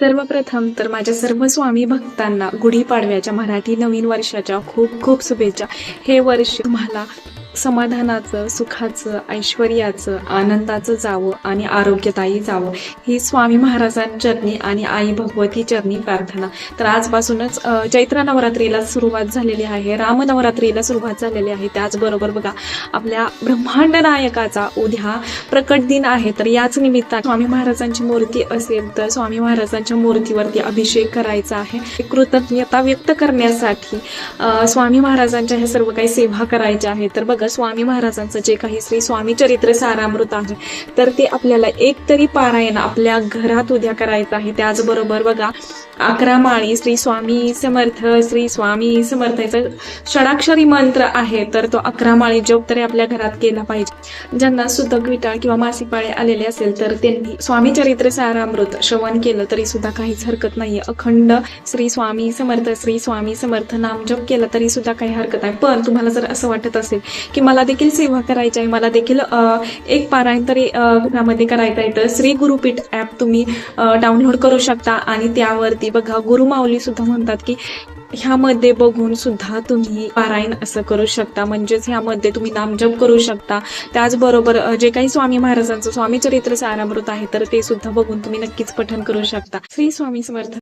सर्वप्रथम तर माझ्या सर्व स्वामी भक्तांना गुढीपाडव्याच्या मराठी नवीन वर्षाच्या खूप खूप शुभेच्छा. हे वर्ष तुम्हाला समाधानाचं, सुखाचं, ऐश्वर्याचं, आनंदाचं जावं आणि आरोग्यदायी जावं, ही स्वामी महाराजांचरणी आणि आई भगवती चरणी प्रार्थना. तर आजपासूनच चैत्र नवरात्रीला सुरुवात झालेली आहे, रामनवरात्रीला सुरुवात झालेली आहे. त्याचबरोबर बघा, आपल्या ब्रह्मांड नायकाचा उद्या प्रकट दिन आहे. तर याच निमित्ताने स्वामी महाराजांची मूर्ती असेल तर स्वामी महाराजांच्या मूर्तीवरती अभिषेक करायचा आहे. कृतज्ञता व्यक्त करण्यासाठी स्वामी महाराजांच्या हे सर्व काही सेवा करायच्या आहे. तर बघा, स्वामी महाराजांचं जे काही श्री स्वामी चरित्र सारामृत आहे तर ते आपल्याला एक तरी पारायण आपल्या घरात उद्या करायचं आहे. त्याचबरोबर बघा, 11 माळी श्री स्वामी समर्थ श्री स्वामी समर्थाचा षडाक्षरी मंत्र आहे. तर तो 11 माळी जप तरी आपल्या घरात केला पाहिजे. ज्यांना सुतक विटाळ किंवा मासिक पाळी आलेले असेल तर त्यांनी स्वामी चरित्र सारामृत श्रवण केलं तरी सुद्धा काहीच हरकत नाहीये. अखंड श्री स्वामी समर्थ नाम जप केलं तरी सुद्धा काही हरकत आहे. पण तुम्हाला जर असं वाटत असेल की मला देखील सेवा करायची आहे, मला देखील एक पारायण तरी घरामध्ये करायचं आहे, तर श्री गुरुपीठ ॲप तुम्ही डाउनलोड करू शकता. आणि त्यावरती बघा, गुरुमाऊली सुद्धा म्हणतात की ह्यामध्ये बघून सुद्धा तुम्ही पारायण असं करू शकता. म्हणजेच ह्यामध्ये तुम्ही नामजप करू शकता. त्याचबरोबर जे काही स्वामी महाराजांचं स्वामी चरित्र सारामृत आहे तर ते सुद्धा बघून तुम्ही नक्कीच पठण करू शकता. श्री स्वामी समर्थ.